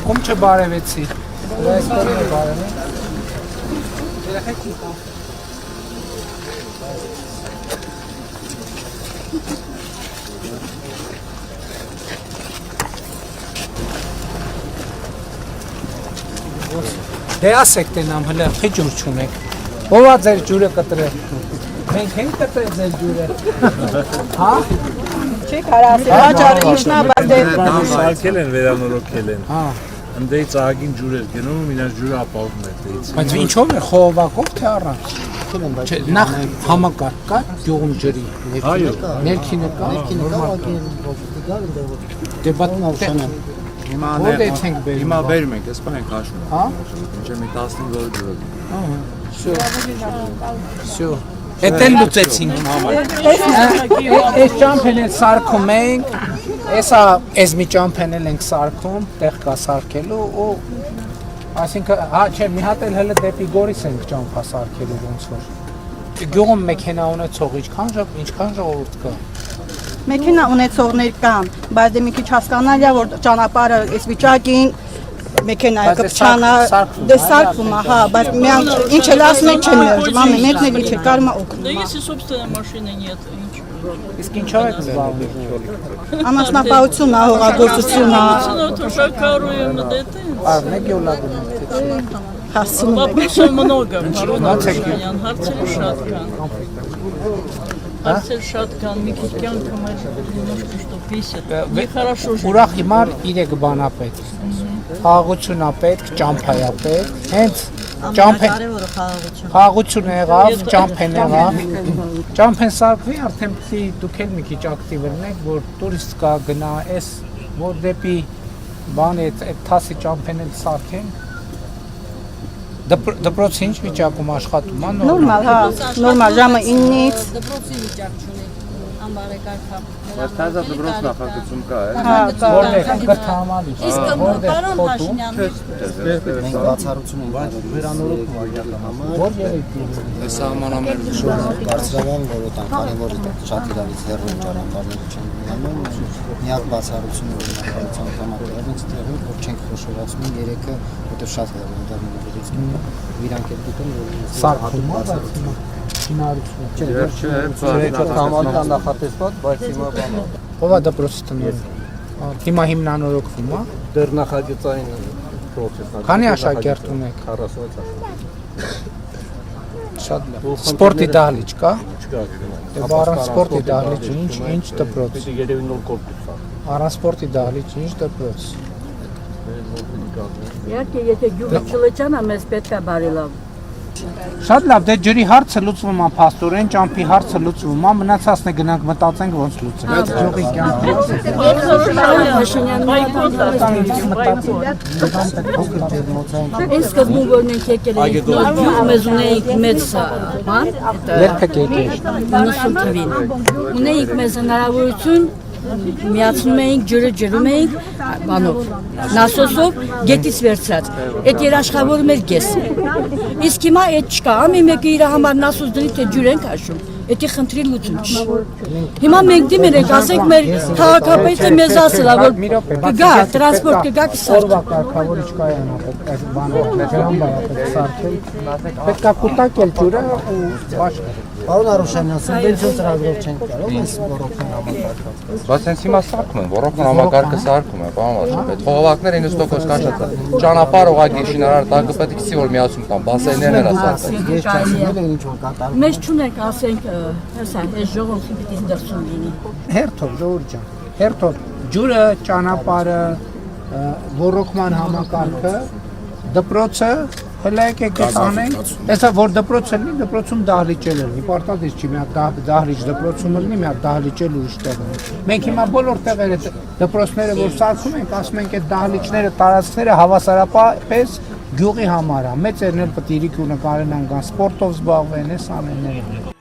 Cum ce barevեցի։ Այսօր բարևը։ Երեխեքի։ Դե ասեք տենամ հլը խի ջուր չունեք։ Ո՞վ է ձեր ջուրը կտրել։ Մենք ենք կտրել ձեր ջուրը։ Հա։ Չի կարասի, հաճար ինչնա բադե։ Սարքել են, վերանորոգել են։ Հա։ Ընդեի ծաղագին ջուր էր գնում, իրաց ջուրը ապահովում էր դեից։ Բայց ինչով է խողովակով թե առանց։ Նախ համակարգ կա գյուղում ջրի։ Ներքինը կա։ Դե բատնավշանը։ Հիմա բերում ենք, այսպես ենք հաշվում։ Հա։ Մինչև մի 15 օր ջուր։ Всё։ Էդ էլ լուծեցինք համար։ Այս ճամփեն էլ սարքում ենք։ Այս մի ճամփեն էլ ենք սարքում, տեղ կա սարքելու ու այսինքն հա չէ մի հատ էլ հələ դեպի Գորիս ենք ճամփա սարքելու ոնց որ։ Գյուղում մեքենա ունեցող ինչքան ժողովուրդ կա։ Մեքենա ունեցողներ կան, բայց դե մի քիչ հասկանալի է որ ճանապարհը այս վիճակին մեքենայը կփչանա, դե սարքում է, հա, բայց միան ինչ էլ ասում եք չեն ներում, մամի մեկն էլ չէ, կարում է օգնում։ Да если собственной машины нет, Իսկ ինչով եք զբաղվում։ Անասնապահություն է, հողագործություն է։ тоже коруем над этим. Մեկ յոլագում եք։ Հասցնում եք։ Вопросов много, Марон Харцель Шаткан. Харцель Шаткан, Микитян, Камаль, немножко что бесит. Нехорошо жить. Ուրախ հիմար 3 բան է պետք։ Խաղաղություն է պետք, ճամփա է պետք։ Հենց խաղաղություն եղավ, ճամփեն եղավ։ Ճամփեն սարքվի, արդեն պիտի դուք էլ մի քիչ ակտիվ լինեք, որ տուրիստ կա գնա, այս որ դեպի բան այդ թասի ճամփեն էլ սարքեն։ Դպրոցը ինչ վիճակում աշխատում է, Նորմալ, հա, նորմալ ժամը 9-ից դպրոցի վիճակ չունի, անբարեկարգա։ Բայց թազա դպրոց նախագծում կա, հա, որտեղ կթամանի։ Իսկ պարոն Փաշինյան, Մենք բացառություն ենք վերանորոգում այդի համար։ Որ երեքի։ Այս սահմանամերն բարձրավան որոտան, քանի որ շատ իրավից հեռու ճանապարհներ չեն ունենում, միակ բացառությունը որ նախագծան համակարգից տեղում որ չենք խոշորացնում երեքը, որտեղ շատ հեռու են դառնում իրանք էլ դուքն որ Սարքում բացառություն։ Շինարարություն։ Չէ, համալան նախատեսված, բայց հիմա բան է։ Ո՞վ է դպրոցի տնօրեն։ Հիմա հիմնանորոգվում է։ Դեռ նախագծային process-ն է։ Քանի աշակերտ ունեք։ 46 աշակերտ։ Շատ լավ։ Սպորտի դահլիճ կա։ Չկա։ Դե առանց սպորտի դահլիճ ինչ դպրոց։ Պիտի երևի նոր կորպուս է։ Առանց սպորտի դահլիճ ինչ դպրոց։ Իհարկե, եթե գյուղը չլճանա, մեզ պետք է բարելավ։ Շատ լավ, դե ջրի հարցը լուծվում է փաստորեն, ճամփի հարցը լուծվում է, մնացածն է գնանք մտածենք ոնց լուծենք։ Բայց ջողի Այս սկզբում որ մենք եկել ենք գյուղ, մեզ ունեինք մեծ բան, Երբեք եկել։ 90 թվին։ Ունեինք մեզ հնարավորություն միացնում էինք ջուրը ջրում էինք բանով նասոսով գետից վերցրած այդ երաշխավորում էր գես իսկ հիմա այդ չկա ամի մեկը իր համար նասոս դրի թե ջուր ենք հաշում Էդի խնդրի լուծում չի։ Հիմա մենք դիմել ենք, ասենք մեր քաղաքապետը մեզ ասել է, որ կգա, տրանսպորտ կգա կսարք։ Օրվա կարգավորիչ կայանա, այս բանը, ջրամբարը սարքել, պետք է կուտակել ջուրը ու բաշխել։ Պարոն Արուշանյան, սուբվենցիոն ծրագրով չենք կարող այս ռոռոկման համակարգը։ Բայց հենց հիմա սարքում են, ռոռոկման համակարգը սարքում է, պարոն վարչապետ։ Խողովակները 90% կանչած է։ Ճանապարհ ուղղակի շինարար տակը պետք է որ միացում տան, բասեյներն էլ ասացին։ Ես չասել եմ ինչ որ կատարում։ Մեզ չունենք, ասենք, հեսա, այս ժողովրդի պիտի դրսում լինի։ Հերթով, ժողովուրդ ջան, հերթով ջուրը, ճանապարհը, ռոռոկման համակարգը, դպրոցը հələ եկեք անենք, հեսա որ դպրոցը լինի, դպրոցում դահլիճել լինի, պարտադիր չի մի հատ դահլիճ դպրոցում լինի, մի հատ դահլիճել ուրիշ տեղում։ Մենք հիմա բոլոր տեղերը դպրոցները որ սարքում ենք, ասում ենք այդ դահլիճները, տարածքները հավասարապես գյուղի համար է։ Մեծերն էլ պետք է իրիկունը կարենան կան սպորտով զբաղվեն, այս ամենները։